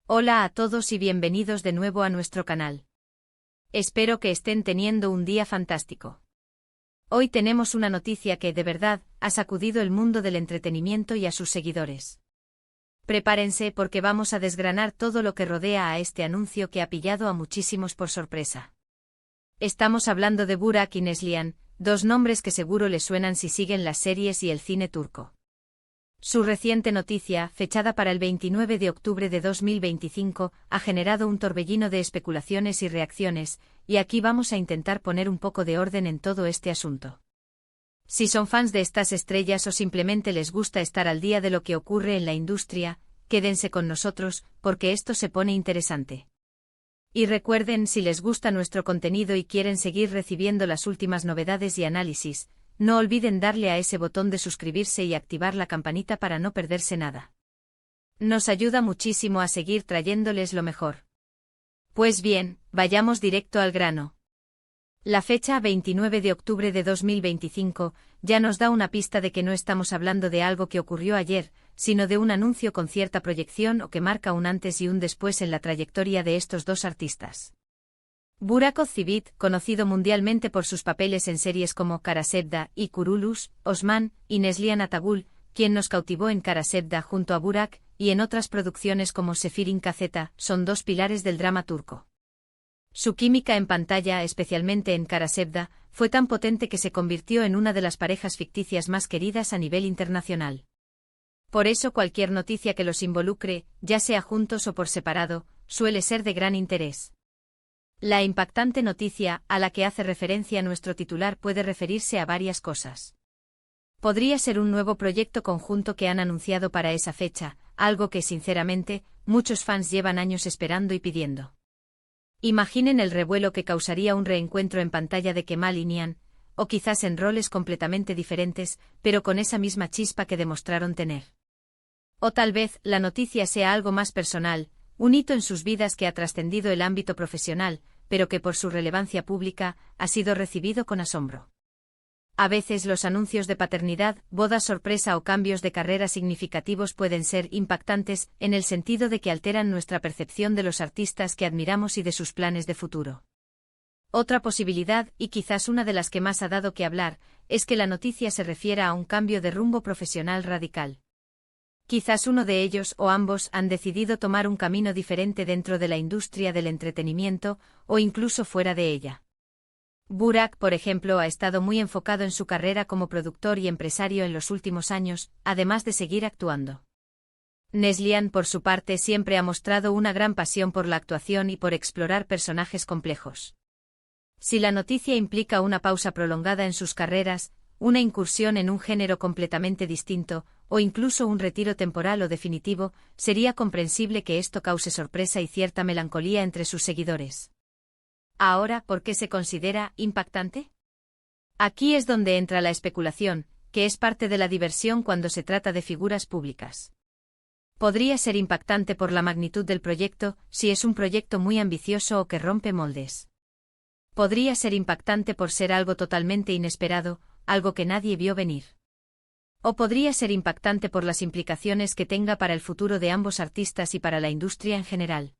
Hola a todos y bienvenidos de nuevo a nuestro canal. Espero que estén teniendo un día fantástico. Hoy tenemos una noticia que, de verdad, ha sacudido el mundo del entretenimiento y a sus seguidores. Prepárense porque vamos a desgranar todo lo que rodea a este anuncio que ha pillado a muchísimos por sorpresa. Estamos hablando de Burak y Neslihan, dos nombres que seguro les suenan si siguen las series y el cine turco. Su reciente noticia, fechada para el 29 de octubre de 2025, ha generado un torbellino de especulaciones y reacciones, y aquí vamos a intentar poner un poco de orden en todo este asunto. Si son fans de estas estrellas o simplemente les gusta estar al día de lo que ocurre en la industria, quédense con nosotros, porque esto se pone interesante. Y recuerden, si les gusta nuestro contenido y quieren seguir recibiendo las últimas novedades y análisis, no olviden darle a ese botón de suscribirse y activar la campanita para no perderse nada. Nos ayuda muchísimo a seguir trayéndoles lo mejor. Pues bien, vayamos directo al grano. La fecha 29 de octubre de 2025 ya nos da una pista de que no estamos hablando de algo que ocurrió ayer, sino de un anuncio con cierta proyección o que marca un antes y un después en la trayectoria de estos dos artistas. Burak Özçivit, conocido mundialmente por sus papeles en series como Kara Sevda y Kuruluş, Osman, y Neslihan Atagül, quien nos cautivó en Kara Sevda junto a Burak, y en otras producciones como Sefirin Kazeta, son dos pilares del drama turco. Su química en pantalla, especialmente en Kara Sevda, fue tan potente que se convirtió en una de las parejas ficticias más queridas a nivel internacional. Por eso cualquier noticia que los involucre, ya sea juntos o por separado, suele ser de gran interés. La impactante noticia, a la que hace referencia nuestro titular, puede referirse a varias cosas. Podría ser un nuevo proyecto conjunto que han anunciado para esa fecha, algo que, sinceramente, muchos fans llevan años esperando y pidiendo. Imaginen el revuelo que causaría un reencuentro en pantalla de Kemal y Nihan, o quizás en roles completamente diferentes, pero con esa misma chispa que demostraron tener. O tal vez, la noticia sea algo más personal, un hito en sus vidas que ha trascendido el ámbito profesional, pero que por su relevancia pública, ha sido recibido con asombro. A veces los anuncios de paternidad, bodas sorpresa o cambios de carrera significativos pueden ser impactantes, en el sentido de que alteran nuestra percepción de los artistas que admiramos y de sus planes de futuro. Otra posibilidad, y quizás una de las que más ha dado que hablar, es que la noticia se refiera a un cambio de rumbo profesional radical. Quizás uno de ellos o ambos han decidido tomar un camino diferente dentro de la industria del entretenimiento, o incluso fuera de ella. Burak, por ejemplo, ha estado muy enfocado en su carrera como productor y empresario en los últimos años, además de seguir actuando. Neslihan, por su parte, siempre ha mostrado una gran pasión por la actuación y por explorar personajes complejos. Si la noticia implica una pausa prolongada en sus carreras, una incursión en un género completamente distinto, o incluso un retiro temporal o definitivo, sería comprensible que esto cause sorpresa y cierta melancolía entre sus seguidores. Ahora, ¿por qué se considera impactante? Aquí es donde entra la especulación, que es parte de la diversión cuando se trata de figuras públicas. Podría ser impactante por la magnitud del proyecto, si es un proyecto muy ambicioso o que rompe moldes. Podría ser impactante por ser algo totalmente inesperado, algo que nadie vio venir. O podría ser impactante por las implicaciones que tenga para el futuro de ambos artistas y para la industria en general.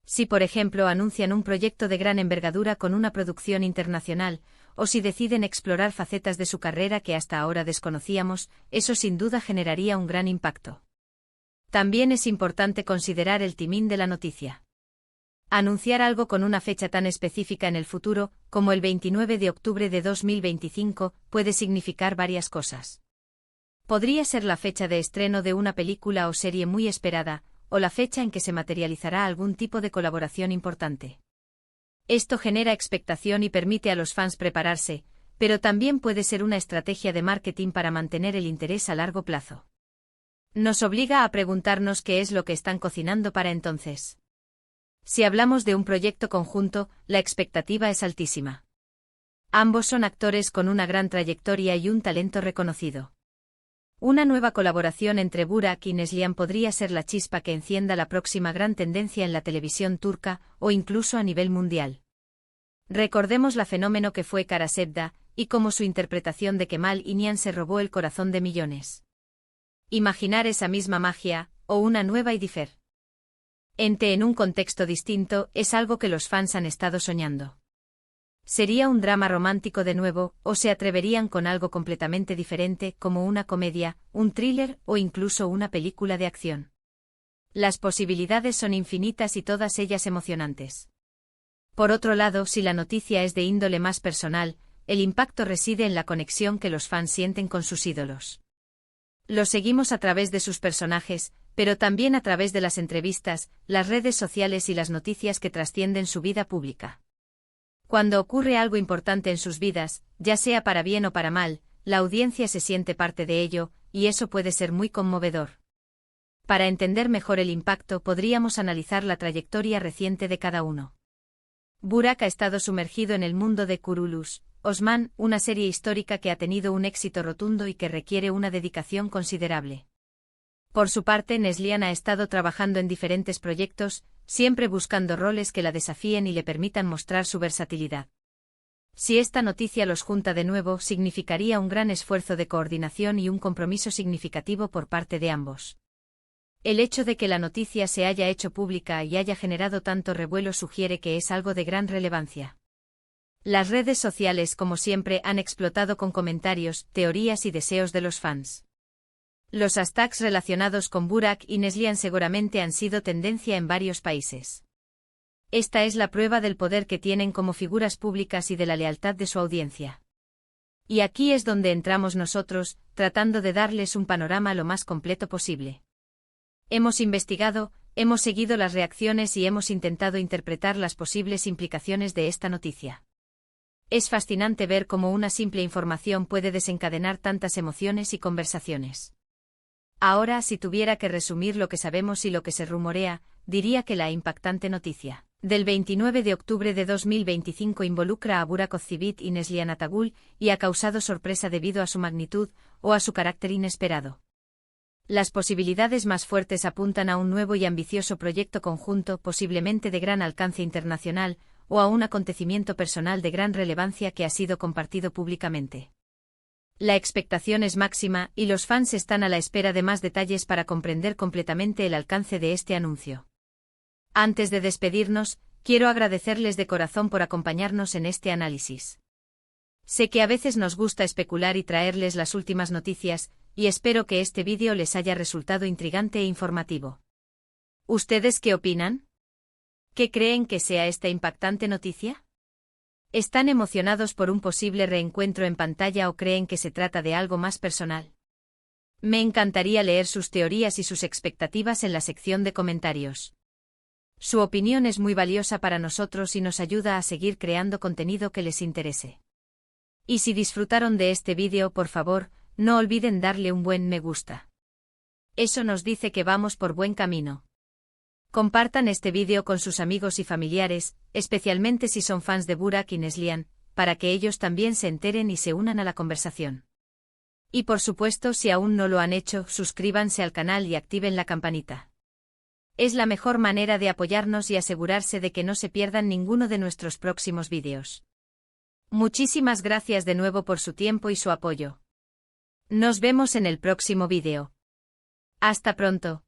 Si por ejemplo anuncian un proyecto de gran envergadura con una producción internacional, o si deciden explorar facetas de su carrera que hasta ahora desconocíamos, eso sin duda generaría un gran impacto. También es importante considerar el timing de la noticia. Anunciar algo con una fecha tan específica en el futuro, como el 29 de octubre de 2025, puede significar varias cosas. Podría ser la fecha de estreno de una película o serie muy esperada, o la fecha en que se materializará algún tipo de colaboración importante. Esto genera expectación y permite a los fans prepararse, pero también puede ser una estrategia de marketing para mantener el interés a largo plazo. Nos obliga a preguntarnos qué es lo que están cocinando para entonces. Si hablamos de un proyecto conjunto, la expectativa es altísima. Ambos son actores con una gran trayectoria y un talento reconocido. Una nueva colaboración entre Burak y Neslihan podría ser la chispa que encienda la próxima gran tendencia en la televisión turca, o incluso a nivel mundial. Recordemos la fenómeno que fue Kara Sevda, y cómo su interpretación de Kemal y Nihan se robó el corazón de millones. Imaginar esa misma magia, o una nueva y diferente En un contexto distinto, es algo que los fans han estado soñando. ¿Sería un drama romántico de nuevo, o se atreverían con algo completamente diferente, como una comedia, un thriller o incluso una película de acción? Las posibilidades son infinitas y todas ellas emocionantes. Por otro lado, si la noticia es de índole más personal, el impacto reside en la conexión que los fans sienten con sus ídolos. Los seguimos a través de sus personajes, pero también a través de las entrevistas, las redes sociales y las noticias que trascienden su vida pública. Cuando ocurre algo importante en sus vidas, ya sea para bien o para mal, la audiencia se siente parte de ello, y eso puede ser muy conmovedor. Para entender mejor el impacto, podríamos analizar la trayectoria reciente de cada uno. Burak ha estado sumergido en el mundo de Kuruluş Osman, una serie histórica que ha tenido un éxito rotundo y que requiere una dedicación considerable. Por su parte, Neslihan ha estado trabajando en diferentes proyectos, siempre buscando roles que la desafíen y le permitan mostrar su versatilidad. Si esta noticia los junta de nuevo, significaría un gran esfuerzo de coordinación y un compromiso significativo por parte de ambos. El hecho de que la noticia se haya hecho pública y haya generado tanto revuelo sugiere que es algo de gran relevancia. Las redes sociales, como siempre, han explotado con comentarios, teorías y deseos de los fans. Los hashtags relacionados con Burak y Neslihan seguramente han sido tendencia en varios países. Esta es la prueba del poder que tienen como figuras públicas y de la lealtad de su audiencia. Y aquí es donde entramos nosotros, tratando de darles un panorama lo más completo posible. Hemos investigado, hemos seguido las reacciones y hemos intentado interpretar las posibles implicaciones de esta noticia. Es fascinante ver cómo una simple información puede desencadenar tantas emociones y conversaciones. Ahora, si tuviera que resumir lo que sabemos y lo que se rumorea, diría que la impactante noticia del 29 de octubre de 2025 involucra a Burak Özçivit y Neslihan Atagül y ha causado sorpresa debido a su magnitud o a su carácter inesperado. Las posibilidades más fuertes apuntan a un nuevo y ambicioso proyecto conjunto, posiblemente de gran alcance internacional, o a un acontecimiento personal de gran relevancia que ha sido compartido públicamente. La expectación es máxima, y los fans están a la espera de más detalles para comprender completamente el alcance de este anuncio. Antes de despedirnos, quiero agradecerles de corazón por acompañarnos en este análisis. Sé que a veces nos gusta especular y traerles las últimas noticias, y espero que este vídeo les haya resultado intrigante e informativo. ¿Ustedes qué opinan? ¿Qué creen que sea esta impactante noticia? ¿Están emocionados por un posible reencuentro en pantalla o creen que se trata de algo más personal? Me encantaría leer sus teorías y sus expectativas en la sección de comentarios. Su opinión es muy valiosa para nosotros y nos ayuda a seguir creando contenido que les interese. Y si disfrutaron de este vídeo, por favor, no olviden darle un buen me gusta. Eso nos dice que vamos por buen camino. Compartan este vídeo con sus amigos y familiares, especialmente si son fans de Burak y Neslihan, para que ellos también se enteren y se unan a la conversación. Y por supuesto, si aún no lo han hecho, suscríbanse al canal y activen la campanita. Es la mejor manera de apoyarnos y asegurarse de que no se pierdan ninguno de nuestros próximos vídeos. Muchísimas gracias de nuevo por su tiempo y su apoyo. Nos vemos en el próximo vídeo. Hasta pronto.